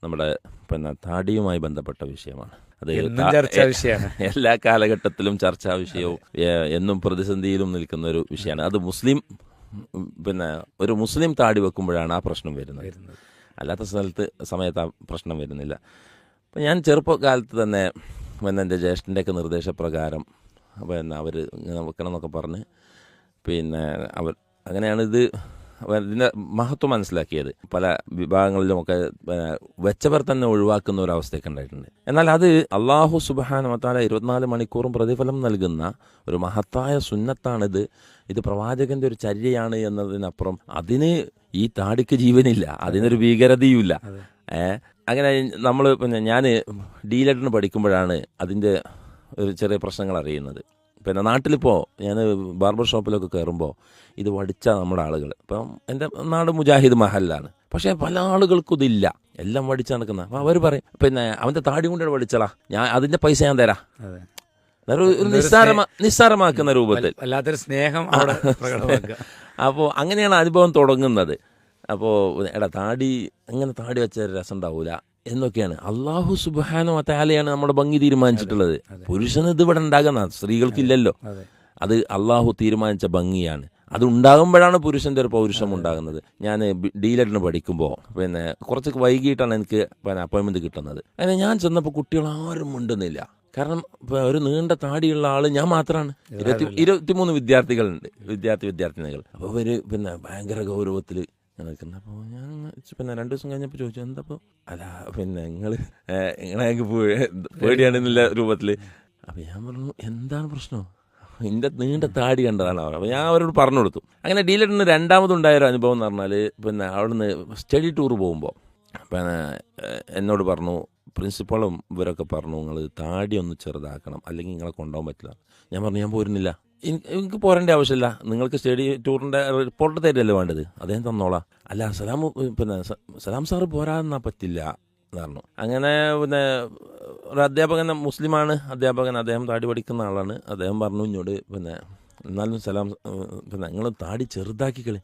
നമ്മുടെ താടിയുമായി ബന്ധപ്പെട്ട വിഷയമാണ്. അത് ചർച്ചാ വിഷയമാണ്. എല്ലാ കാലഘട്ടത്തിലും ചർച്ചാ വിഷയവും എന്നും പ്രതിസന്ധിയിലും നിൽക്കുന്ന ഒരു വിഷയമാണ്. അത് ഒരു മുസ്ലിം താടി വെക്കുമ്പോഴാണ് ആ പ്രശ്നം വരുന്നത്. അല്ലാത്ത സമയത്ത് ആ പ്രശ്നം വരുന്നില്ല. അപ്പം ഞാൻ ചെറുപ്പകാലത്ത് തന്നെ എൻ്റെ ജ്യേഷ്ഠൻ്റെയൊക്കെ നിർദ്ദേശപ്രകാരം അവർ വെക്കണം എന്നൊക്കെ പറഞ്ഞ് അങ്ങനെയാണ് ഇതിൻ്റെ മഹത്വം മനസ്സിലാക്കിയത്. പല വിഭാഗങ്ങളിലുമൊക്കെ വെച്ചവർ തന്നെ ഒഴിവാക്കുന്ന ഒരു അവസ്ഥയൊക്കെ ഉണ്ടായിട്ടുണ്ട്. എന്നാൽ അത് അള്ളാഹു സുബ്ഹാനഹു വ തആല 24 മണിക്കൂറും പ്രതിഫലം നൽകുന്ന ഒരു മഹത്തായ സുന്നത്താണിത്. ഇത് പ്രവാചകന്റെ ഒരു ചര്യയാണ് എന്നതിനപ്പുറം അതിന് ഈ താടിക്ക് ജീവനില്ല, അതിനൊരു ഭീകരതയുമില്ല. അങ്ങനെ നമ്മൾ ഞാൻ ഡീലറിന് പഠിക്കുമ്പോഴാണ് അതിൻ്റെ ഒരു ചെറിയ പ്രശ്നങ്ങൾ അറിയുന്നത്. നാട്ടിലിപ്പോൾ ഞാൻ ബാർബർ ഷോപ്പിലൊക്കെ കയറുമ്പോൾ ഇത് വടിച്ച നമ്മുടെ ആളുകൾ, ഇപ്പം എൻ്റെ നാട് മുജാഹിദ് മഹലാണ്, പക്ഷേ പല ആളുകൾക്കും ഇതില്ല, എല്ലാം വടിച്ച് നടക്കുന്ന. അപ്പോൾ അവർ പറയും അവൻ്റെ താടി കൊണ്ട് വടിച്ചളാ, അതിൻ്റെ പൈസ ഞാൻ തരാം. ഒരു നിസ്സാരമാക്കുന്ന രൂപത്തിൽ വല്ലാത്തൊരു സ്നേഹം. അപ്പോൾ അങ്ങനെയാണ് അനുഭവം തുടങ്ങുന്നത്. അപ്പോൾ താടി വെച്ച രസം ഉണ്ടാവൂല എന്നൊക്കെയാണ്. അള്ളാഹു സുബ്ഹാനഹു വ തആലയാണ് നമ്മുടെ ഭംഗി തീരുമാനിച്ചിട്ടുള്ളത്. പുരുഷന് ഇത് ഇവിടെ ഉണ്ടാകുന്ന, സ്ത്രീകൾക്കില്ലല്ലോ. അത് അള്ളാഹു തീരുമാനിച്ച ഭംഗിയാണ്. അത് ഉണ്ടാകുമ്പോഴാണ് പുരുഷന്റെ ഒരു പൗരുഷം ഉണ്ടാകുന്നത്. ഞാൻ ഡീലറിന് പഠിക്കുമ്പോൾ കുറച്ച് വൈകിട്ടാണ് എനിക്ക് അപ്പോയിൻമെന്റ് കിട്ടുന്നത്. അങ്ങനെ ഞാൻ ചെന്നപ്പോൾ കുട്ടികൾ ആരും മിണ്ടുന്നില്ല. കാരണം ഒരു നീണ്ട താടിയുള്ള ആള് ഞാൻ മാത്രമാണ്. 23 വിദ്യാർത്ഥികളുണ്ട്, വിദ്യാർത്ഥിനികൾ. അപ്പോൾ അവര് ഭയങ്കര ഗൗരവത്തിൽ നിൽക്കുന്നത്. അപ്പോൾ ഞാൻ 2 ദിവസം കഴിഞ്ഞപ്പോൾ ചോദിച്ചു, എന്താപ്പോൾ നിങ്ങളെ പേടിയാണെന്നുള്ള രൂപത്തിൽ. അപ്പോൾ ഞാൻ പറഞ്ഞു, എന്താണ് പ്രശ്നം? എൻ്റെ നീണ്ട താടി കണ്ടതാണ് അവർ. അപ്പോൾ ഞാൻ അവരോട് പറഞ്ഞു കൊടുത്തു. അങ്ങനെ ഡീലറിന് രണ്ടാമതുണ്ടായൊരു അനുഭവം എന്ന് പറഞ്ഞാൽ അവിടുന്ന് സ്റ്റഡി ടൂർ പോകുമ്പോൾ എന്നോട് പറഞ്ഞു, പ്രിൻസിപ്പളും ഇവരൊക്കെ പറഞ്ഞു, നിങ്ങൾ താടി ഒന്ന് ചെറുതാക്കണം, അല്ലെങ്കിൽ നിങ്ങളെ കൊണ്ടുപോകാൻ പറ്റില്ല. ഞാൻ പറഞ്ഞു, ഞാൻ പോരുന്നില്ല, എനിക്ക് പോരേണ്ട ആവശ്യമില്ല, നിങ്ങൾക്ക് സ്റ്റഡി ടൂറിൻ്റെ റിപ്പോർട്ട് തരികയല്ലേ വേണ്ടത്, അദ്ദേഹം തന്നോളാം. അല്ല സലാം സാറ് പോരാന്നാ പറ്റില്ല എന്ന് പറഞ്ഞു. അങ്ങനെ ഒരു അധ്യാപകൻ, മുസ്ലിമാണ് അധ്യാപകൻ, അദ്ദേഹം താടി പഠിക്കുന്ന ആളാണ്. അദ്ദേഹം പറഞ്ഞു എന്നോട്, എന്നാലും സലാം നിങ്ങൾ താടി ചെറുതാക്കിക്കളി,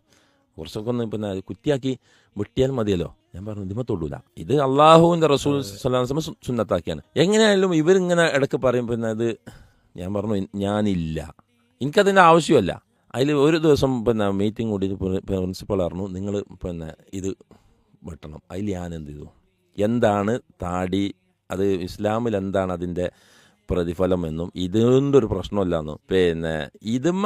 കുറച്ചൊക്കെ ഒന്ന് കുറ്റിയാക്കി വെട്ടിയാൽ മതിയല്ലോ. ഞാൻ പറഞ്ഞു, ഇതിമ തൊടൂല, ഇത് അള്ളാഹുവിൻ്റെ റസൂൽ സ്വല്ലല്ലാഹു അലൈഹി വസല്ലം സുന്നത്താക്കിയാണ്. എങ്ങനെയായാലും ഇവരിങ്ങനെ ഇടയ്ക്ക് പറയും. അത് ഞാൻ പറഞ്ഞു, ഞാനില്ല, എനിക്കതിൻ്റെ ആവശ്യമല്ല. അതിൽ ഒരു ദിവസം മീറ്റിംഗ് കൂടി പ്രിൻസിപ്പൾ പറഞ്ഞു, നിങ്ങൾ ഇത് വെട്ടണം. അതിൽ ഞാൻ എന്ത് ചെയ്തു, എന്താണ് താടി, അത് ഇസ്ലാമിൽ എന്താണ് അതിൻ്റെ പ്രതിഫലം എന്നും ഇതിൻ്റെ ഒരു പ്രശ്നമില്ല എന്നും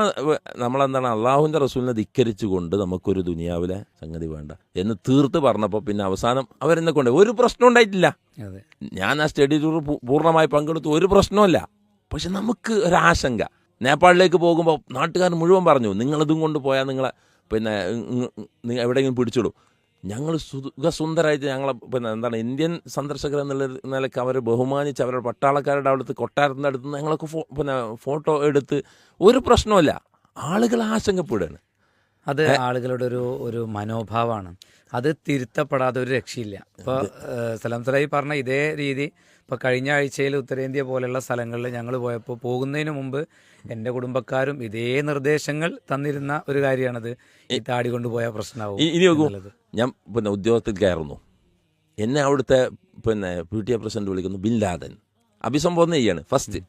നമ്മളെന്താണ് അള്ളാഹുവിൻ്റെ റസൂലിനെ ധിക്കരിച്ചുകൊണ്ട് നമുക്കൊരു ദുനിയാവിലെ സംഗതി വേണ്ട എന്ന് തീർത്ത് പറഞ്ഞപ്പോൾ അവസാനം അവരെന്നെ കൊണ്ട് ഒരു പ്രശ്നം ഉണ്ടായിട്ടില്ല. ഞാൻ ആ സ്റ്റഡി ടൂർ പൂർണ്ണമായി പങ്കെടുത്തു, ഒരു പ്രശ്നമല്ല. പക്ഷെ നമുക്ക് ഒരാശങ്ക. നേപ്പാളിലേക്ക് പോകുമ്പോൾ നാട്ടുകാർ മുഴുവൻ പറഞ്ഞു, നിങ്ങളിതും കൊണ്ട് പോയാൽ നിങ്ങളെ എവിടെയെങ്കിലും പിടിച്ചിടും. ഞങ്ങൾ സുഖസുന്ദരമായിട്ട് ഞങ്ങളെ എന്താണ് ഇന്ത്യൻ സന്ദർശകർ എന്നുള്ള നിലയ്ക്ക് അവരെ ബഹുമാനിച്ച് അവരുടെ പട്ടാളക്കാരുടെ അവിടുത്തെ കൊട്ടാരത്തിൻ്റെ അടുത്ത് ഞങ്ങളൊക്കെ ഫോട്ടോ എടുത്ത് ഒരു പ്രശ്നമല്ല. ആളുകൾ ആശങ്കപ്പെടുകയാണ്. അത് ആളുകളുടെ ഒരു മനോഭാവമാണ്. അത് തിരുത്തപ്പെടാതെ ഒരു രക്ഷയില്ല. ഇപ്പോൾ സലാം സലാഹി പറഞ്ഞ ഇതേ രീതി ഇപ്പോൾ കഴിഞ്ഞ ആഴ്ചയിൽ ഉത്തരേന്ത്യ പോലെയുള്ള സ്ഥലങ്ങളിൽ ഞങ്ങൾ പോയപ്പോൾ പോകുന്നതിന് മുമ്പ് എൻ്റെ കുടുംബക്കാരും ഇതേ നിർദ്ദേശങ്ങൾ തന്നിരുന്ന ഒരു കാര്യമാണത്. ഈ താടി കൊണ്ടുപോയാൽ പ്രശ്നമാവും. ഞാൻ ഉദ്യോഗത്തിൽ കയറുന്നു, എന്നെ അവിടുത്തെ PTA പ്രസിഡന്റ് വിളിക്കുന്നു, ബിൻ ലാദൻ അഭിസംബോധന ചെയ്യാണ് ഫസ്റ്റ്.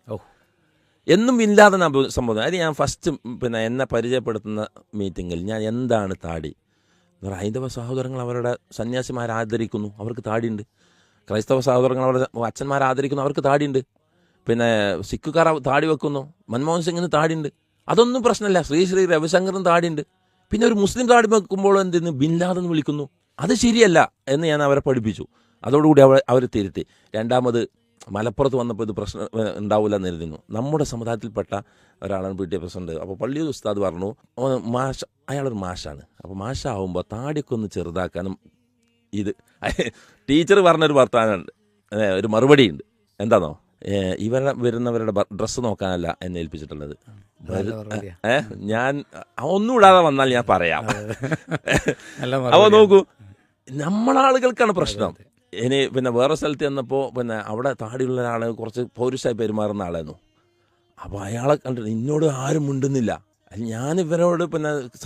എന്നും ബിൻ ലാദൻ അഭിസംബോധന. അത് ഞാൻ ഫസ്റ്റ് എന്നെ പരിചയപ്പെടുത്തുന്ന മീറ്റിങ്ങിൽ ഞാൻ എന്താണ് താടി, ഹൈന്ദവ സഹോദരങ്ങൾ അവരുടെ സന്യാസിമാരെ ആദരിക്കുന്നു, അവർക്ക് താടിയുണ്ട്. ക്രൈസ്തവ സഹോദരങ്ങൾ അവരുടെ അച്ഛന്മാരെ ആദരിക്കുന്നു, അവർക്ക് താടിയുണ്ട്. സിഖുകാർ താടി വെക്കുന്നു, മൻമോഹൻ സിംഗിന് താടിയുണ്ട്, അതൊന്നും പ്രശ്നമില്ല. ശ്രീ രവിശങ്കറിന് താടിയുണ്ട്. പിന്നെ ഒരു മുസ്ലിം താടി വെക്കുമ്പോൾ എന്തെന്ന് ബിൻ ലാദൻ വിളിക്കുന്നു, അത് ശരിയല്ല എന്ന് ഞാൻ അവരെ പഠിപ്പിച്ചു. അതോടുകൂടി അവർ തിരുത്തി. രണ്ടാമത് മലപ്പുറത്ത് വന്നപ്പോൾ ഇത് പ്രശ്നം ഉണ്ടാവില്ല എന്നിരുന്നു. നമ്മുടെ സമുദായത്തിൽപ്പെട്ട ഒരാളാണ് PTA പ്രസിഡന്റ്. അപ്പോൾ പള്ളി ഉസ്താദ് പറഞ്ഞു, അയാളൊരു മാഷാണ്, അപ്പോൾ മാഷാവുമ്പോൾ താടിയൊക്കെ ഒന്ന് ചെറുതാക്കാനും ഇത് ടീച്ചർ പറഞ്ഞൊരു വർത്താനമുണ്ട്, ഒരു മറുപടിയുണ്ട്. എന്താണോ, വരുന്നവരുടെ ഡ്രസ്സ് നോക്കാനല്ല എന്നെ ഏൽപ്പിച്ചിട്ടുള്ളത്, ഞാൻ ഒന്നും ഇടാതെ വന്നാൽ ഞാൻ പറയാം. അപ്പോൾ നോക്കൂ, നമ്മളാളുകൾക്കാണ് പ്രശ്നം. ഇനി വേറെ സ്ഥലത്ത് ചെന്നപ്പോൾ അവിടെ താടിയുള്ള ഒരാൾ കുറച്ച് പൗരുഷായി പെരുമാറുന്ന ആളായിരുന്നു. അപ്പോൾ അയാളെ കണ്ടിട്ട് എന്നോട് ആരും മിണ്ടുന്നില്ല. ഞാൻ ഇവരോട്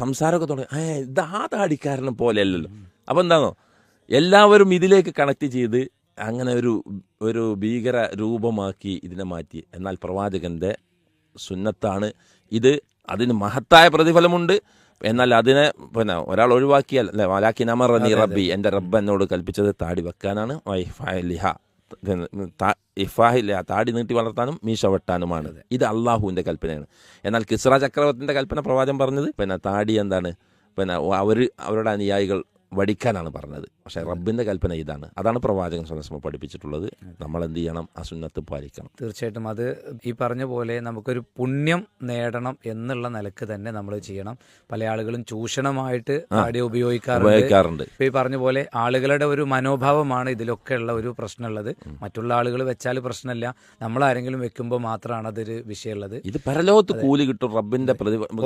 സംസാരമൊക്കെ തുടങ്ങി, ഇത് ആ താടിക്കാരനെ പോലെ അല്ലല്ലോ. അപ്പോൾ എന്താണോ, എല്ലാവരും ഇതിലേക്ക് കണക്ട് ചെയ്ത് അങ്ങനെ ഒരു ഭീകര രൂപമാക്കി ഇതിനെ മാറ്റി. എന്നാൽ പ്രവാചകന്റെ സുന്നത്താണ് ഇത്. അതിന് മഹത്തായ പ്രതിഫലമുണ്ട്. എന്നാൽ അതിനെ പിന്നെ ഒരാൾ ഒഴിവാക്കിയാൽ അല്ലെ, വലാക്കി നമറനി റബ്ബി, എൻ്റെ റബ്ബ് എന്നോട് കൽപ്പിച്ചത് താടി വെക്കാനാണ്, താടി നീട്ടി വളർത്താനും മീശ വെട്ടാനുമാണ്. ഇത് അള്ളാഹുവിൻ്റെ കൽപ്പനയാണ്. എന്നാൽ കിസ്ര ചക്രവർത്തിൻ്റെ കൽപ്പന പ്രവാചകൻ പറഞ്ഞത് പിന്നെ താടി എന്താണ്, പിന്നെ അവരുടെ അനുയായികൾ വടിക്കാനാണ് പറഞ്ഞത്. പക്ഷെ റബ്ബിന്റെ കൽപ്പന ഇതാണ്. അതാണ് പ്രവാചകൻ സ്വല്ലല്ലാഹു അലൈഹി വസല്ലം പഠിപ്പിച്ചിട്ടുള്ളത്. നമ്മൾ എന്ത് ചെയ്യണം? ആ സുന്നത്ത് പാലിക്കണം. തീർച്ചയായിട്ടും അത് ഈ പറഞ്ഞ പോലെ നമുക്കൊരു പുണ്യം നേടണം എന്നുള്ള നിലക്ക് തന്നെ നമ്മൾ ചെയ്യണം. പല ആളുകളും ചൂഷണമായിട്ട് താടി ഉപയോഗിക്കാറുണ്ട്. ഇപ്പൊ ഈ പറഞ്ഞ പോലെ ആളുകളുടെ ഒരു മനോഭാവമാണ് ഇതിലൊക്കെ ഉള്ള ഒരു പ്രശ്നമുള്ളത്. മറ്റുള്ള ആളുകൾ വെച്ചാൽ പ്രശ്നമില്ല, നമ്മൾ ആരെങ്കിലും വെക്കുമ്പോൾ മാത്രമാണ് അതൊരു വിഷയമുള്ളത്. ഇത് പരലോകത്ത് കൂലി കിട്ടും, റബ്ബിന്റെ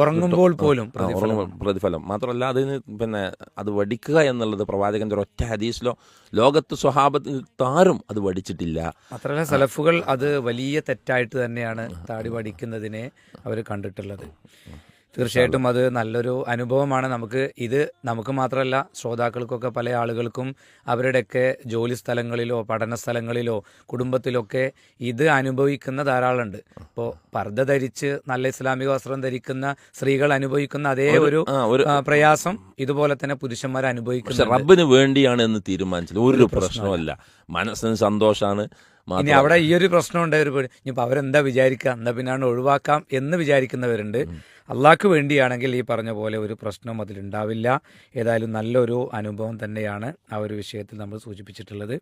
ഉറങ്ങുമ്പോൾ പോലും പ്രതിഫലം മാത്രമല്ല. അതിന് പിന്നെ അത് വടിക്കുക എന്നുള്ളത് പ്രവാചകന്റെ ഒറ്റ ഹദീസിലോ ലോകത്ത് സ്വഹാബത്ത് താരും അത് വടിച്ചിട്ടില്ല. മാത്രമല്ല സലഫുകൾ അത് വലിയ തെറ്റായിട്ട് തന്നെയാണ് താടി വടിക്കുന്നതിനെ അവർ കണ്ടിട്ടുള്ളത്. തീർച്ചയായിട്ടും അത് നല്ലൊരു അനുഭവമാണ്. നമുക്ക് മാത്രമല്ല, ശ്രോതാക്കൾക്കൊക്കെ പല ആളുകൾക്കും അവരുടെയൊക്കെ ജോലി സ്ഥലങ്ങളിലോ പഠന സ്ഥലങ്ങളിലോ കുടുംബത്തിലൊക്കെ ഇത് അനുഭവിക്കുന്ന ധാരാളമുണ്ട്. ഇപ്പോൾ പർദ്ദ ധരിച്ച് നല്ല ഇസ്ലാമിക വസ്ത്രം ധരിക്കുന്ന സ്ത്രീകൾ അനുഭവിക്കുന്ന അതേ ഒരു പ്രയാസം ഇതുപോലെ തന്നെ പുരുഷന്മാർ അനുഭവിക്കുന്നു. റബ്ബിന് വേണ്ടിയാണ് എന്ന് തീരുമാനിച്ചത് ഒരു പ്രശ്നമല്ല, മനസ്സിന് സന്തോഷമാണ്. ഇനി അവിടെ ഈ ഒരു പ്രശ്നമുണ്ട്, ഇനിയിപ്പോൾ അവരെന്താ വിചാരിക്കുക, എന്താ പിന്നാണ് ഒഴിവാക്കാം എന്ന് വിചാരിക്കുന്നവരുണ്ട്. അള്ളാഹ്ക്ക് വേണ്ടിയാണെങ്കിൽ ഈ പറഞ്ഞ പോലെ ഒരു പ്രശ്നം അതിലുണ്ടാവില്ല. ഏതായാലും നല്ലൊരു അനുഭവം തന്നെയാണ് ആ ഒരു വിഷയത്തിൽ നമ്മൾ സൂചിപ്പിച്ചിട്ടുള്ളത്.